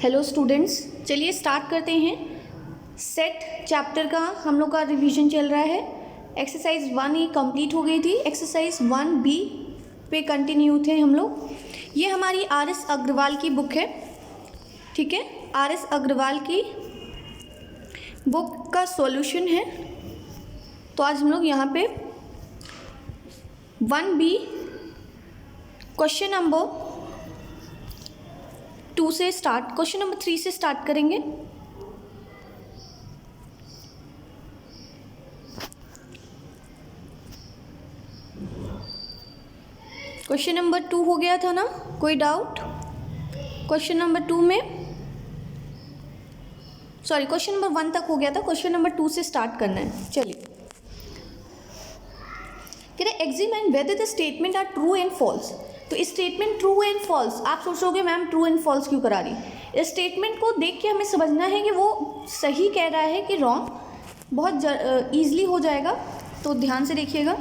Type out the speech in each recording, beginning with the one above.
Hello students, चलिए start करते हैं। सेट चैप्टर का हम लोग का रिवीजन चल रहा है। एक्सरसाइज 1 कंप्लीट हो गई थी, एक्सरसाइज 1B पे कंटिन्यू थे हम लोग। ये हमारी RS अग्रवाल की बुक है, ठीक है। RS अग्रवाल की बुक का सॉल्यूशन है। तो आज हम लोग यहाँ पे 1B क्वेश्चन नंबर 2 से स्टार्ट, क्वेश्चन नंबर 3 से स्टार्ट करेंगे। क्वेश्चन नंबर 2 हो गया था ना, कोई डाउट? क्वेश्चन नंबर 2 में सॉरी क्वेश्चन नंबर 1 तक हो गया था, क्वेश्चन नंबर 2 से स्टार्ट करना है। चलिए, कह रहे examine whether the statement are true and false. तो स्टेटमेंट ट्रू एंड फॉल्स, आप सोचोगे मैम ट्रू एंड फॉल्स क्यों करा रही। इस स्टेटमेंट को देख के हमें समझना है कि वो सही कह रहा है कि रॉन्ग। बहुत ईजिली हो जाएगा, तो ध्यान से देखिएगा।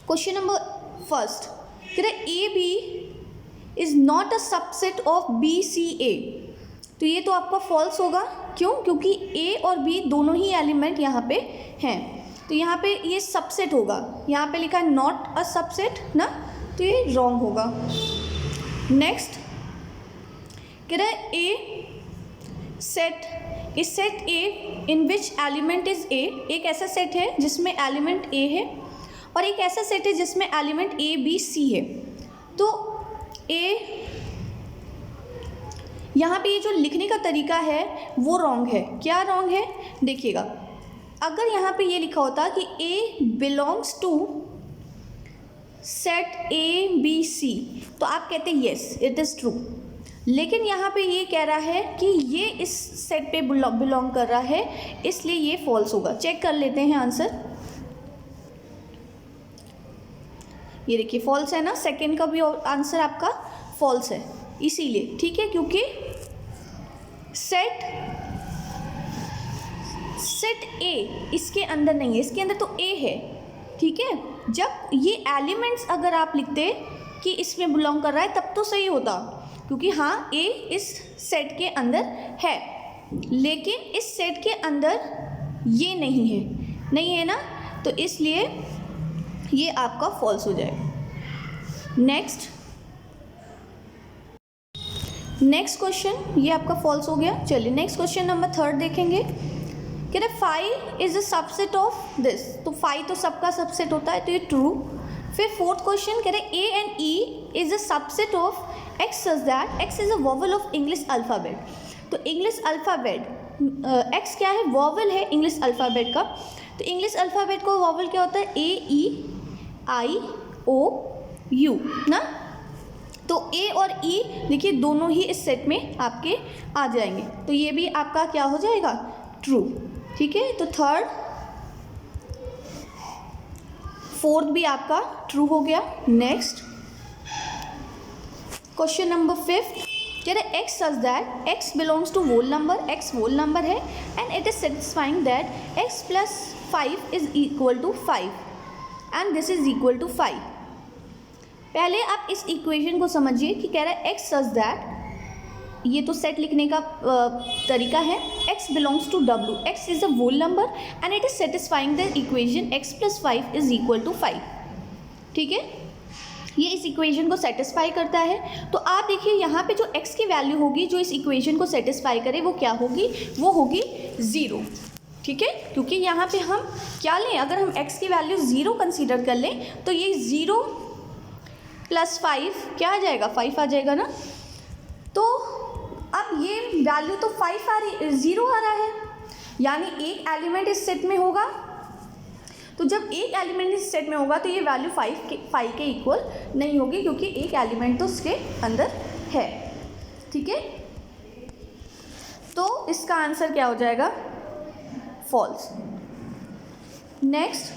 क्वेश्चन नंबर फर्स्ट कह रहे A B is not a subset of B C A. तो ये तो आपका फॉल्स होगा, क्यों? क्योंकि ए और बी दोनों ही एलिमेंट यहाँ पे हैं। तो यहाँ पे ये सबसेट होगा, यहाँ पे लिखा है नॉट अ सबसेट ना, तो ये रॉन्ग होगा। नेक्स्ट कह रहा है a set is set A in which element is a. एक ऐसा सेट है जिसमें एलिमेंट ए है, और एक ऐसा सेट है जिसमें एलिमेंट ए बी सी है। तो ए यहाँ पे ये जो लिखने का तरीका है वो रॉन्ग है। क्या रॉन्ग है देखिएगा। अगर यहाँ पे ये लिखा होता कि A belongs to set A B C, तो आप कहते येस इट इज़ ट्रू। लेकिन यहाँ पे ये कह रहा है कि ये इस सेट पे बिलोंग कर रहा है, इसलिए ये फॉल्स होगा। चेक कर लेते हैं आंसर। ये देखिए फॉल्स है ना, सेकंड का भी आंसर आपका फॉल्स है, इसीलिए, ठीक है। क्योंकि सेट ए इसके अंदर नहीं है, इसके अंदर तो ए है, ठीक है। जब ये एलिमेंट्स अगर आप लिखते कि इसमें बिलोंग कर रहा है तब तो सही होता, क्योंकि हाँ ए इस सेट के अंदर है, लेकिन इस सेट के अंदर ये नहीं है ना, तो इसलिए ये आपका फॉल्स हो जाएगा। नेक्स्ट क्वेश्चन, ये आपका फॉल्स हो गया। चलिए नेक्स्ट क्वेश्चन नंबर 3 देखेंगे। कह रहे five is a subset of this. तो फाइव तो सबका सबसेट होता है, तो ये ट्रू। फिर फोर्थ क्वेश्चन कह रहे A and E is a subset of x such that x is a vowel of English alphabet. तो इंग्लिश अल्फ़ाबेट एक्स क्या है? वोवेल है इंग्लिश अल्फ़ाबेट का। तो इंग्लिश अल्फ़ाबेट को वोवेल क्या होता है? ए ई आई ओ यू ना। तो ए और ई देखिए दोनों ही इस सेट में आपके आ जाएंगे, तो ये भी आपका क्या हो जाएगा? ट्रू, ठीक है। तो थर्ड फोर्थ भी आपका ट्रू हो गया। नेक्स्ट क्वेश्चन नंबर 5 कह रहे x such that x belongs to whole number. X whole number है and it is satisfying that x plus 5 is equal to 5 and this is equal to 5। पहले आप इस इक्वेशन को समझिए कि कह रहा है एक्स सच दैट, ये तो सेट लिखने का तरीका है। x belongs to w, x is a whole number and it is satisfying the equation x plus 5 is equal to 5, ठीक है। ये इस इक्वेशन को सेटिस्फाई करता है। तो आप देखिए यहाँ पे जो x की वैल्यू होगी जो इस इक्वेशन को सेटिस्फाई करे वो क्या होगी? वो होगी 0, ठीक है। क्योंकि यहाँ पे हम क्या लें, अगर हम x की वैल्यू 0 कंसीडर कर लें तो ये 0 प्लस 5 क्या आ जाएगा? 5 आ जाएगा ना। तो अब ये वैल्यू तो 5 आ रही, 0 आ रहा है, यानी एक एलिमेंट इस सेट में होगा। तो जब एक एलिमेंट इस सेट में होगा तो ये वैल्यू 5 के इक्वल नहीं होगी, क्योंकि एक एलिमेंट तो उसके अंदर है, ठीक है। तो इसका आंसर क्या हो जाएगा? फॉल्स। नेक्स्ट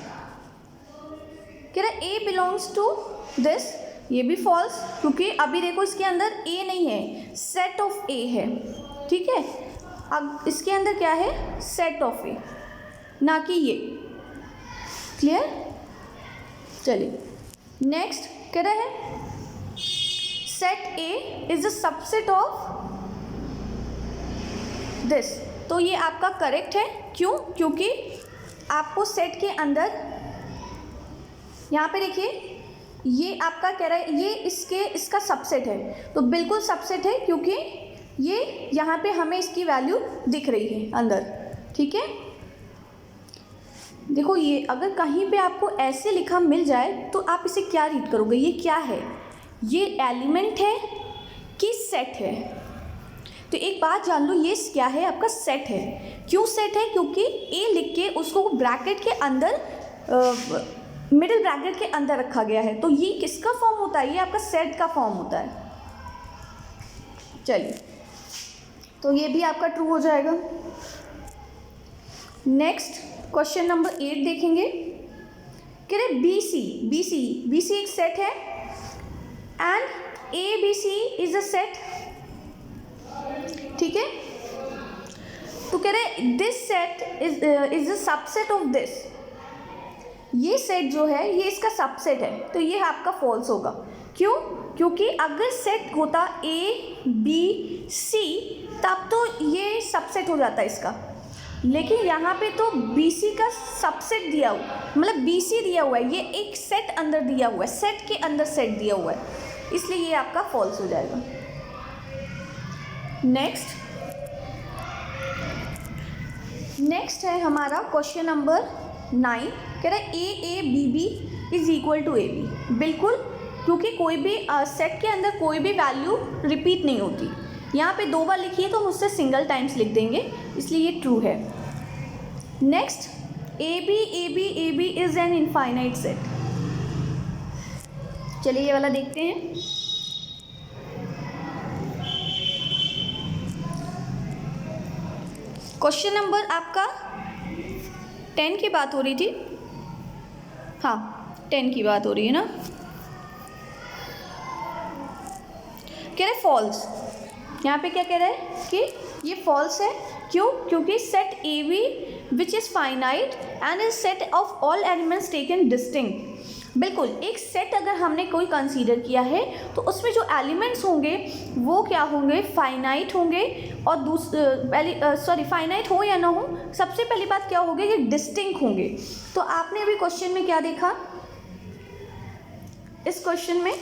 कह रहा है ए बिलोंग्स टू दिस, ये भी फॉल्स, क्योंकि अभी देखो इसके अंदर ए नहीं है, सेट ऑफ ए है, ठीक है। अब इसके अंदर क्या है? सेट ऑफ ए, ना कि ये। क्लियर? चलिए नेक्स्ट कह रहे हैं set A is the subset of this. तो ये आपका करेक्ट है। क्यों? क्योंकि आपको सेट के अंदर यहाँ पे देखिए ये आपका कह रहा है ये इसका सबसेट है, तो बिल्कुल सबसेट है क्योंकि ये यहाँ पे हमें इसकी वैल्यू दिख रही है अंदर। ठीक है, देखो ये अगर कहीं पे आपको ऐसे लिखा मिल जाए तो आप इसे क्या रीड करोगे? ये क्या है? ये एलिमेंट है कि सेट है? तो एक बात जान लो, ये क्या है? आपका सेट है। क्यों सेट है? क्योंकि ए लिख के उसको ब्रैकेट के अंदर मिडिल ब्रैकेट के अंदर रखा गया है, तो ये किसका फॉर्म होता है? ये आपका सेट का फॉर्म होता है। चलिए, तो ये भी आपका ट्रू हो जाएगा। नेक्स्ट क्वेश्चन नंबर 8 देखेंगे। कह रहे BC एक सेट है and ABC is a set. ठीक है, तो कह रहे this set is a subset of this. ये सेट जो है ये इसका सबसेट है, तो ये आपका फॉल्स होगा। क्यों? क्योंकि अगर सेट होता ABC तब तो ये सबसेट हो जाता है इसका, लेकिन यहाँ पे तो BC का सबसेट दिया हुआ, मतलब BC दिया हुआ है, ये एक सेट अंदर दिया हुआ है, सेट के अंदर सेट दिया हुआ है, इसलिए ये आपका फॉल्स हो जाएगा। नेक्स्ट है हमारा क्वेश्चन नंबर 9। कह रहा है AABB is equal to AB। बिल्कुल, क्योंकि कोई भी सेट के अंदर कोई भी वैल्यू रिपीट नहीं होती। यहाँ पे 2 बार लिखी है तो हम उससे सिंगल टाइम्स लिख देंगे, इसलिए ये ट्रू है। Next AB is an infinite set. चलिए ये वाला देखते हैं। क्वेश्चन नंबर आपका 10 की बात हो रही थी, हाँ 10 की बात हो रही है ना। कह रहे फॉल्स, यहाँ पे क्या कह रहा है कि ये फॉल्स है। क्यों? क्योंकि set AB which is finite and is set of all elements taken distinct. बिल्कुल, एक सेट अगर हमने कोई कंसीडर किया है तो उसमें जो एलिमेंट्स होंगे वो क्या होंगे? फाइनाइट होंगे। और फाइनाइट हो या ना हो, सबसे पहली बात क्या होगी? ये डिस्टिंक्ट होंगे। तो आपने अभी क्वेश्चन में क्या देखा? इस क्वेश्चन में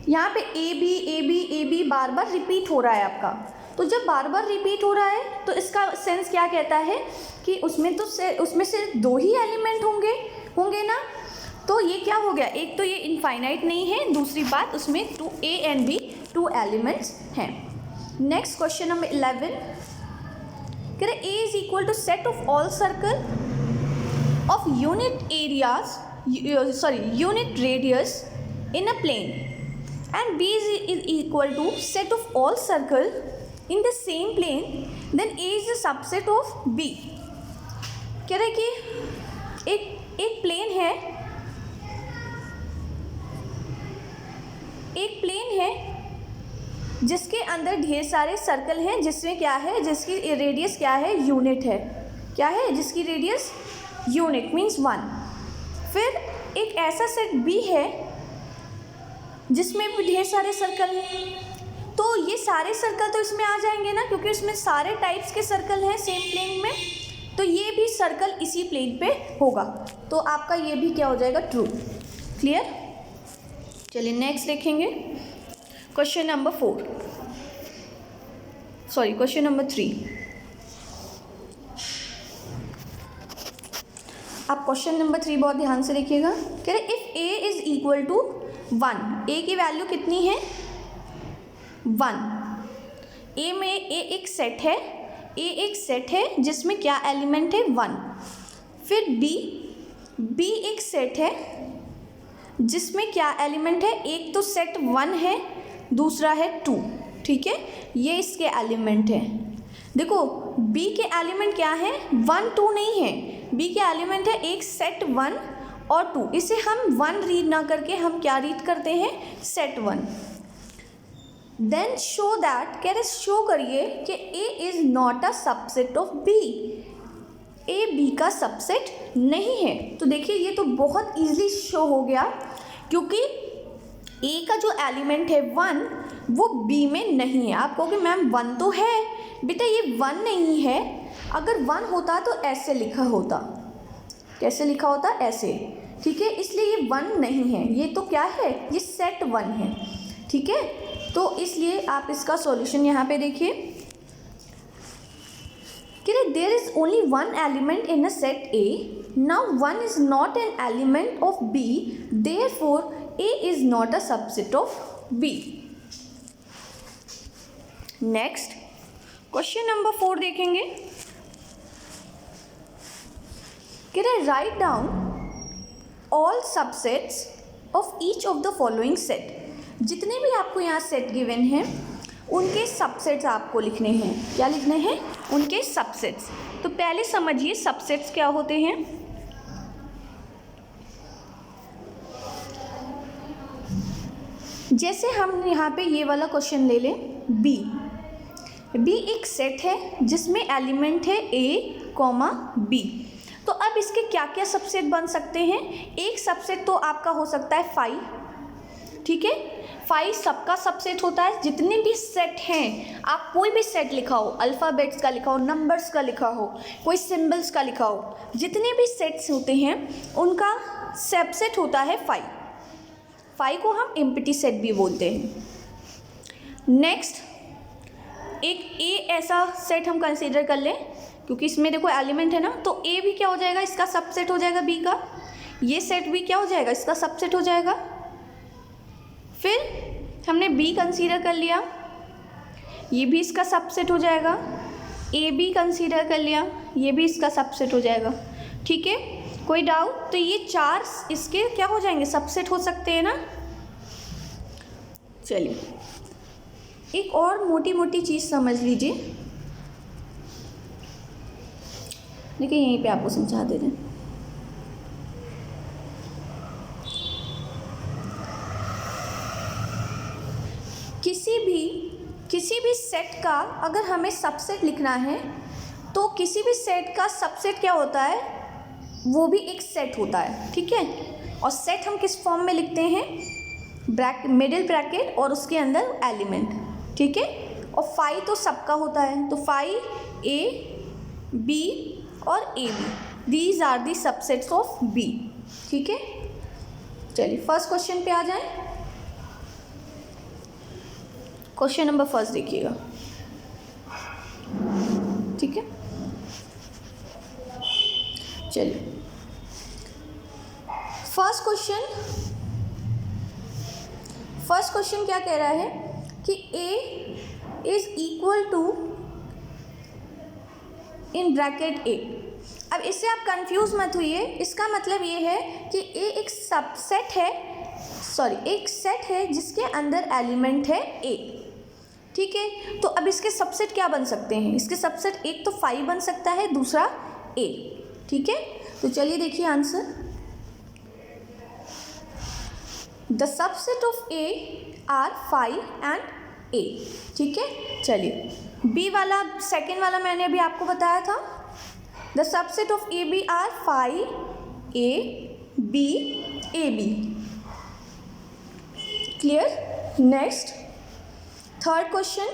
यहाँ पे AB बार बार रिपीट हो रहा है आपका। तो जब बार बार रिपीट हो रहा है तो इसका सेंस क्या कहता है कि उसमें से 2 ही एलिमेंट होंगे ना। तो ये क्या हो गया? एक तो ये इनफाइनाइट नहीं है, दूसरी बात उसमें A and B 2 एलिमेंट्स हैं। Next question number 11। कह रहे A is equal to set of all circle of unit radius in a plane and B is equal to set of all circle in the same plane, then A is a subset of B। कह रहे कि एक plane है, जिसके अंदर ढेर सारे circle हैं, जिसमें क्या है? जिसकी रेडियस क्या है? यूनिट है। क्या है? जिसकी रेडियस यूनिट मीन्स 1। फिर एक ऐसा सेट B है जिसमें भी ढेर सारे सर्कल हैं, तो ये सारे सर्कल तो इसमें आ जाएंगे ना, क्योंकि इसमें सारे टाइप्स के सर्कल हैं सेम प्लेन में, तो ये भी सर्कल इसी प्लेन पे होगा। तो आपका ये भी क्या हो जाएगा? ट्रू। क्लियर? चलिए नेक्स्ट देखेंगे क्वेश्चन नंबर 3। आप क्वेश्चन नंबर 3 बहुत ध्यान से देखिएगा। कह रहे if A is equal to 1, A की वैल्यू कितनी है? 1। A में A एक सेट है, A एक सेट है जिसमें क्या एलिमेंट है? 1। फिर B एक सेट है जिसमें क्या एलिमेंट है? एक तो सेट 1 है, दूसरा है 2। ठीक है, ये इसके एलिमेंट है। देखो B के एलिमेंट क्या है? 1 2 नहीं है, B के एलिमेंट है एक सेट 1 और 2। इसे हम 1 रीड ना करके हम क्या रीड करते हैं? सेट 1। देन शो दैट, कह रहे शो करिए कि A is not a subset of B। A B का सबसेट नहीं है। तो देखिए ये तो बहुत ईजिली शो हो गया, क्योंकि ए का जो एलिमेंट है 1 वो बी में नहीं है। आप कहोगे मैम 1 तो है, बेटा ये 1 नहीं है। अगर 1 होता तो ऐसे लिखा होता, कैसे लिखा होता, ऐसे, ठीक है। इसलिए ये 1 नहीं है, ये तो क्या है, ये सेट 1 है, ठीक है। तो इसलिए आप इसका सॉल्यूशन यहाँ पे देखिए कि there is only 1 element in a set A, now 1 is not an element of B, therefore A is not a subset of B. Next, question number 4 देखेंगे कि write down all subsets of each of the following set. जितने भी आपको यहाँ set given हैं उनके subsets आपको लिखने हैं। क्या लिखने हैं, उनके सबसेट्स। तो पहले समझिए सबसेट्स क्या होते हैं। जैसे हम यहाँ पे ये वाला क्वेश्चन ले लें, बी एक सेट है जिसमें एलिमेंट है ए कॉमा बी। तो अब इसके क्या क्या सबसेट बन सकते हैं। एक सबसेट तो आपका हो सकता है 5, ठीक है। 5 सबका सबसेट होता है। जितने भी सेट हैं, आप कोई भी सेट लिखा हो, अल्फ़ाबेट्स का लिखा हो, नंबर्स का लिखा हो, कोई सिंबल्स का लिखा हो, जितने भी सेट्स होते हैं उनका सबसेट होता है 5 को हम एम्प्टी सेट भी बोलते हैं। नेक्स्ट, एक ए ऐसा सेट हम कंसीडर कर लें, क्योंकि इसमें देखो एलिमेंट है ना, तो ए भी क्या हो जाएगा, इसका सबसेट हो जाएगा बी का। ये सेट भी क्या हो जाएगा, इसका सबसेट हो जाएगा। फिर हमने बी कंसीडर कर लिया, ये भी इसका सबसेट हो जाएगा। ए बी कंसीडर कर लिया, ये भी इसका सबसेट हो जाएगा, ठीक है। कोई डाउट? तो ये 4 इसके क्या हो जाएंगे, सबसेट हो सकते हैं ना। चलिए एक और मोटी मोटी चीज़ समझ लीजिए, देखिए यहीं पे आपको समझा दे रहे हैं। किसी भी सेट का अगर हमें सबसेट लिखना है तो किसी भी सेट का सबसेट क्या होता है, वो भी एक सेट होता है, ठीक है। और सेट हम किस फॉर्म में लिखते हैं, मिडिल ब्रैकेट और उसके अंदर एलिमेंट, ठीक है। और 5 तो सबका होता है, तो 5 ए बी और A B, these are the subsets of B, ठीक है। चलिए फर्स्ट क्वेश्चन पे आ जाएं। क्वेश्चन नंबर फर्स्ट देखिएगा, ठीक है। चलिए फर्स्ट क्वेश्चन क्या कह रहा है कि A is equal to in bracket A। अब इससे आप कंफ्यूज मत होइए, इसका मतलब ये है कि A एक सबसेट है, एक सेट है जिसके अंदर एलिमेंट है A, ठीक है। तो अब इसके सबसेट क्या बन सकते हैं, इसके सबसेट एक तो 5 बन सकता है, दूसरा A, ठीक है। तो चलिए देखिए answer, the subset of A are 5 and A, ठीक है। चलिए B वाला, सेकेंड वाला मैंने अभी आपको बताया था, the subset of A B are 5 A B A B, clear. Next third question,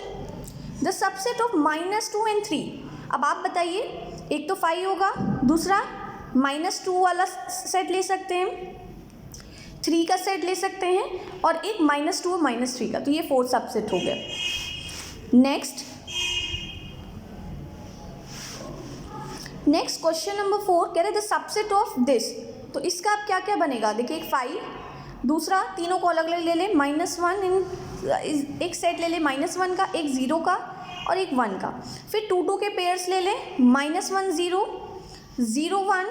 the subset of -2 and 3। अब आप बताइए, एक तो 5 होगा, दूसरा -2 वाला सेट ले सकते हैं, 3 का सेट ले सकते हैं, और एक -2 और -3 का, तो ये 4 सबसेट हो गया। नेक्स्ट क्वेश्चन नंबर 4 कह रहे द सबसेट ऑफ दिस। तो इसका अब क्या क्या बनेगा, देखिए एक 5, दूसरा तीनों को अलग अलग ले लें, -1 एक सेट ले लें -1 का, एक 0 का और एक 1 का। फिर 2 के पेयर्स ले लें, -1 0 0 1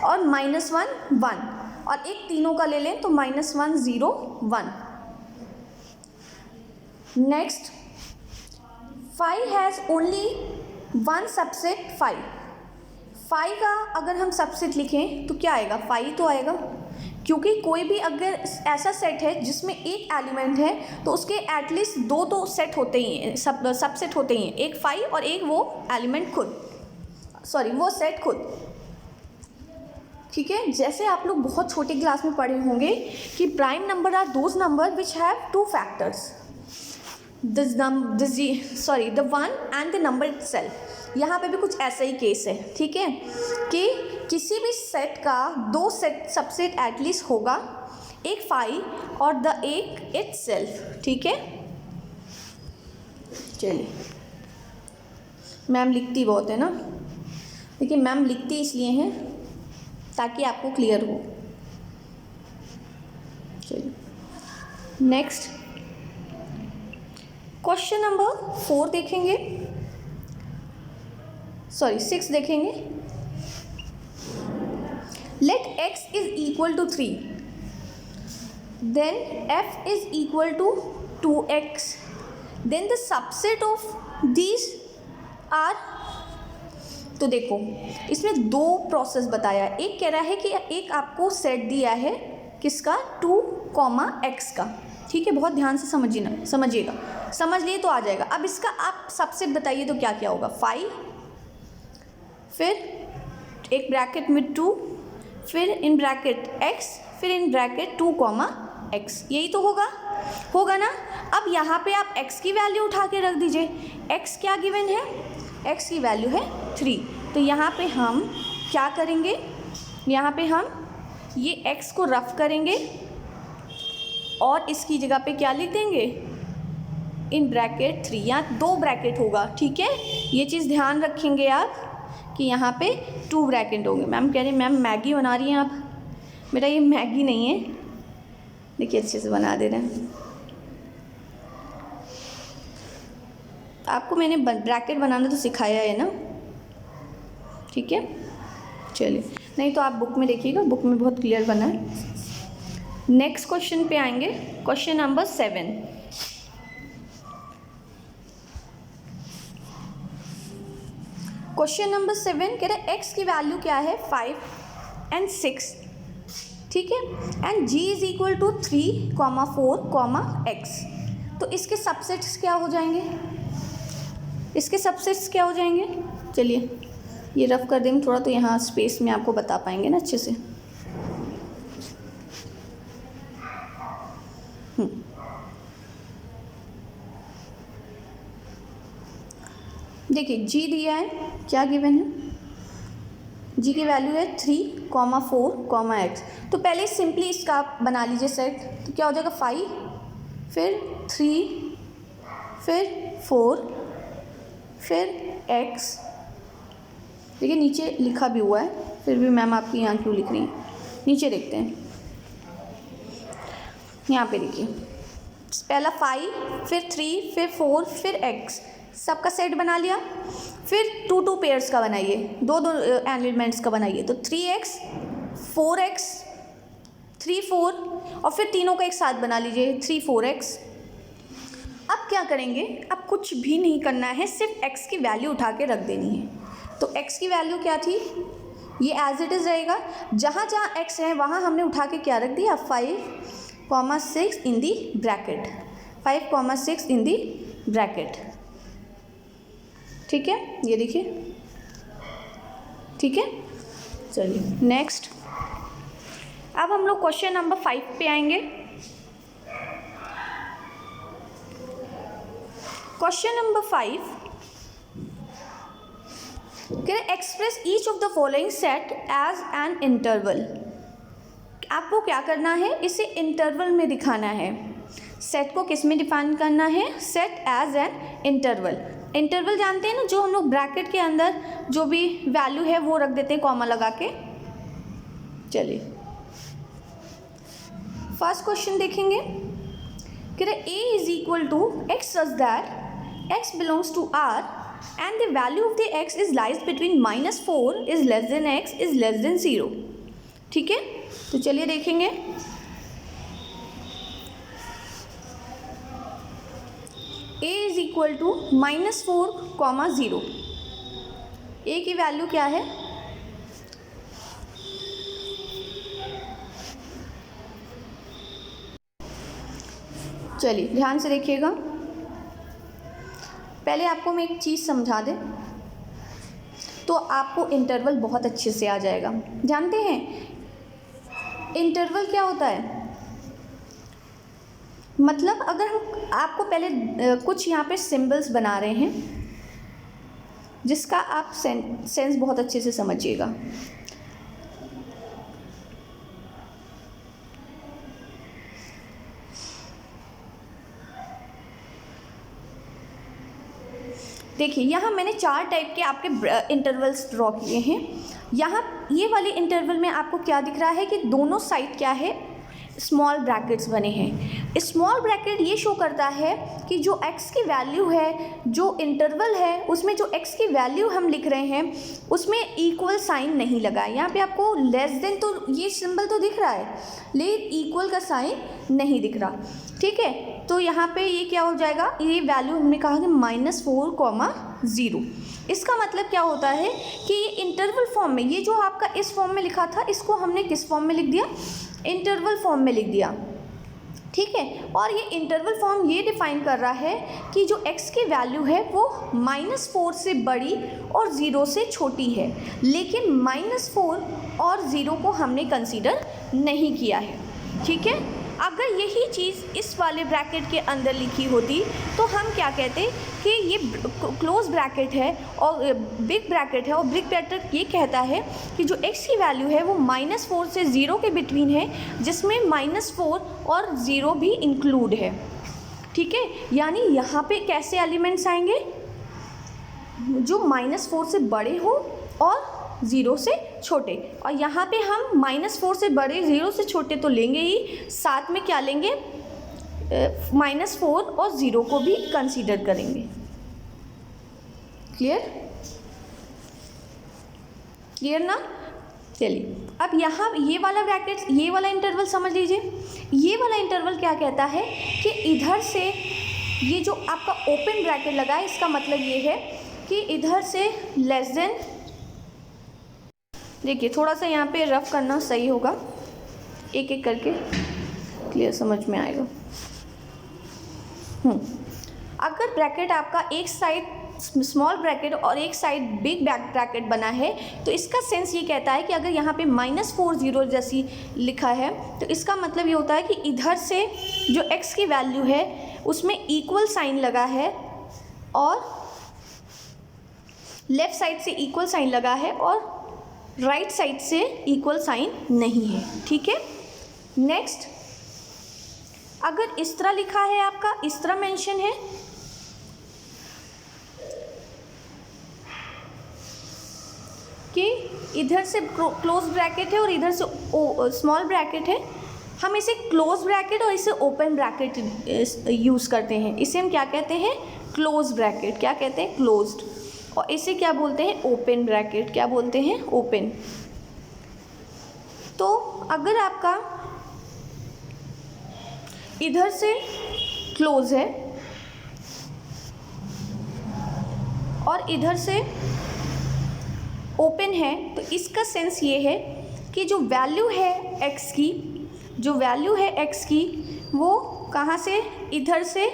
और -1 1, और एक तीनों का ले लें तो -1 0 1। नेक्स्ट 5 हैज़ ओनली 1 सबसेट 5 का अगर हम सबसेट लिखें तो क्या आएगा, 5 तो आएगा, क्योंकि कोई भी अगर ऐसा सेट है जिसमें एक एलिमेंट है तो उसके एटलीस्ट 2 तो सेट होते ही हैं, सबसेट होते ही हैं, एक 5 और एक वो एलिमेंट खुद, वो सेट खुद, ठीक है, जैसे आप लोग बहुत छोटे क्लास में पढ़े होंगे कि prime number are those number which have two factors, the one and the number itself. यहाँ पे भी कुछ ऐसा ही केस है, ठीक है, कि किसी भी सेट का दो सेट सबसेट एटलीस्ट होगा, एक 5 और द एक इटसेल्फ, ठीक है। चलिए, मैम लिखती बहुत है ना, देखिए मैम लिखती इसलिए हैं ताकि आपको क्लियर हो। चलिए नेक्स्ट क्वेश्चन नंबर 4 देखेंगे, सॉरी 6 देखेंगे। Let x is equal to 3, then f is equal to 2x, then the subset of these are. तो देखो इसमें दो प्रोसेस बताया, एक कह रहा है कि एक आपको सेट दिया है किसका, 2, x का, ठीक है, बहुत ध्यान से समझिएगा, समझ लिए तो आ जाएगा। अब इसका आप सबसेट बताइए तो क्या क्या होगा, 5, फिर एक ब्रैकेट में 2, फिर इन ब्रैकेट x, फिर इन ब्रैकेट 2, x, यही तो होगा ना। अब यहाँ पे आप x की वैल्यू उठा के रख दीजिए, x क्या गिवन है, x की वैल्यू है 3, तो यहाँ पे हम क्या करेंगे, यहाँ पे हम ये x को रफ करेंगे और इसकी जगह पे क्या लिख देंगे, इन ब्रैकेट 3, यहाँ 2 ब्रैकेट होगा, ठीक है, ये चीज़ ध्यान रखेंगे आप कि यहाँ पे 2 ब्रैकेट होंगे। मैम कह रही हैं मैम मैगी बना रही हैं आप, बेटा ये मैगी नहीं है, देखिए अच्छे से बना दे रहे हैं। आपको मैंने ब्रैकेट बनाना तो सिखाया है ना, ठीक है। चलिए, नहीं तो आप बुक में देखिएगा, बुक में बहुत क्लियर बना है। नेक्स्ट क्वेश्चन पे आएंगे, क्वेश्चन नंबर 7। क्वेश्चन नंबर 7 कह रहे हैं x की वैल्यू क्या है, 5 and 6, ठीक है, and g is equal to 3, 4, x। तो इसके सबसेट्स क्या हो जाएंगे, इसके सबसेट्स क्या हो जाएंगे, चलिए ये रफ कर देंगे थोड़ा, तो यहाँ स्पेस में आपको बता पाएंगे ना अच्छे से। देखिए g दिया है, क्या गिवन है, g की वैल्यू है 3, 4, x। तो पहले सिंपली इसका आप बना लीजिए सेट, तो क्या हो जाएगा 5, फिर 3, फिर 4, फिर x। देखिए नीचे लिखा भी हुआ है, फिर भी मैम आपकी यहाँ क्यों लिख रही है, नीचे देखते हैं, यहाँ पे देखिए पहला 5, फिर 3, फिर 4, फिर x, सबका सेट बना लिया। फिर 2 पेयर्स का बनाइए, दो एलिमेंट्स का बनाइए, तो 3x, 4x, 3, 4, और फिर तीनों का एक साथ बना लीजिए 3, 4x। अब क्या करेंगे, अब कुछ भी नहीं करना है, सिर्फ x की वैल्यू उठा के रख देनी है। तो x की वैल्यू क्या थी, ये एज इट इज़ रहेगा, जहाँ जहाँ x है वहाँ हमने उठा के क्या रख दिया, 5, 6 इन दी ब्रैकेट, 5, 6 इन दी ब्रैकेट, ठीक है, ये देखिए, ठीक है। चलिए नेक्स्ट, अब हम लोग क्वेश्चन नंबर 5 पे आएंगे। Question number 5 express each of the following set as an interval. आपको क्या करना है, इसे इंटरवल में दिखाना है। सेट को किस में डिफाइन करना है, set as an interval. Interval जानते हैं ना, जो हम लोग ब्रैकेट के अंदर जो भी वैल्यू है वो रख देते हैं कॉमा लगा के। चलिए फर्स्ट क्वेश्चन देखेंगे कि a is equal to x such that x belongs to R and the value of the x is lies between -4 is less than x is less than 0, ठीक है। तो चलिए देखेंगे, a is equal to -4, 0। a की value क्या है, चलिए ध्यान से देखिएगा। पहले आपको मैं एक चीज़ समझा दें, तो आपको इंटरवल बहुत अच्छे से आ जाएगा। जानते हैं इंटरवल क्या होता है? मतलब अगर हम आपको पहले कुछ यहाँ पे सिंबल्स बना रहे हैं जिसका आप सेंस बहुत अच्छे से समझिएगा। देखिए यहाँ मैंने 4 टाइप के आपके इंटरवल्स ड्रॉ किए हैं। यहाँ ये वाले इंटरवल में आपको क्या दिख रहा है कि दोनों साइड क्या है, स्मॉल ब्रैकेट्स बने हैं। स्मॉल ब्रैकेट ये शो करता है कि जो x की वैल्यू है, जो इंटरवल है उसमें जो x की वैल्यू हम लिख रहे हैं उसमें इक्वल साइन नहीं लगा है। यहाँ पे आपको लेस देन तो ये सिंबल तो दिख रहा है लेकिन इक्वल का साइन नहीं दिख रहा, ठीक है। तो यहाँ पे ये क्या हो जाएगा, ये वैल्यू हमने कहा कि -4,0। इसका मतलब क्या होता है कि ये इंटरवल फॉर्म में, ये जो आपका इस फॉर्म में लिखा था इसको हमने किस फॉर्म में लिख दिया, इंटरवल फॉर्म में लिख दिया, ठीक है। और ये इंटरवल फॉर्म ये डिफाइन कर रहा है कि जो x की वैल्यू है वो -4 से बड़ी और 0 से छोटी है, लेकिन -4 और 0 को हमने कंसीडर नहीं किया है, ठीक है। अगर यही चीज़ इस वाले ब्रैकेट के अंदर लिखी होती तो हम क्या कहते कि ये क्लोज ब्रैकेट है और बिग ब्रैकेट है, और बिग ब्रैकेट ये कहता है कि जो x की वैल्यू है वो -4 से 0 के बिटवीन है, जिसमें -4 और 0 भी इंक्लूड है, ठीक है। यानी यहाँ पे कैसे एलिमेंट्स आएंगे, जो -4 से बड़े हो और 0 से छोटे। और यहाँ पे हम -4 से बड़े 0 से छोटे तो लेंगे ही, साथ में क्या लेंगे, -4 और 0 को भी कंसीडर करेंगे। क्लियर ना? चलिए अब यहाँ ये वाला ब्रैकेट, ये वाला इंटरवल समझ लीजिए। ये वाला इंटरवल क्या कहता है कि इधर से ये जो आपका ओपन ब्रैकेट लगा है इसका मतलब ये है कि इधर से लेस देन, देखिए थोड़ा सा यहाँ पे रफ करना सही होगा, एक एक करके क्लियर समझ में आएगा। अगर ब्रैकेट आपका एक साइड स्मॉल ब्रैकेट और एक साइड बिग ब्रैकेट बना है तो इसका सेंस ये कहता है कि अगर यहाँ पे -40 जैसी लिखा है तो इसका मतलब ये होता है कि इधर से जो x की वैल्यू है उसमें इक्वल साइन लगा है और लेफ़्ट साइड से इक्वल साइन लगा है और राइट साइड से इक्वल साइन नहीं है, ठीक है। नेक्स्ट, अगर इस तरह लिखा है आपका, इस तरह मेंशन है कि इधर से क्लोज ब्रैकेट है और इधर से स्मॉल ब्रैकेट है, हम इसे क्लोज ब्रैकेट और इसे ओपन ब्रैकेट यूज़ करते हैं। इसे हम क्या कहते हैं, क्लोज ब्रैकेट। क्या कहते हैं, क्लोज्ड। और इसे क्या बोलते हैं, ओपन ब्रैकेट। क्या बोलते हैं, ओपन। तो अगर आपका इधर से क्लोज है और इधर से ओपन है तो इसका सेंस ये है कि जो वैल्यू है x की, जो वैल्यू है x की वो कहाँ से, इधर से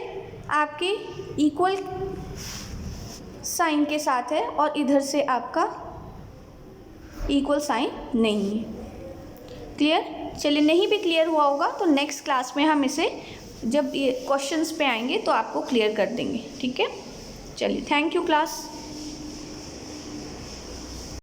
आपके इक्वल साइन के साथ है और इधर से आपका इक्वल साइन नहीं है। क्लियर? चलिए, नहीं भी क्लियर हुआ होगा तो नेक्स्ट क्लास में हम इसे जब ये क्वेश्चंस पे आएंगे तो आपको क्लियर कर देंगे, ठीक है। चलिए, थैंक यू क्लास।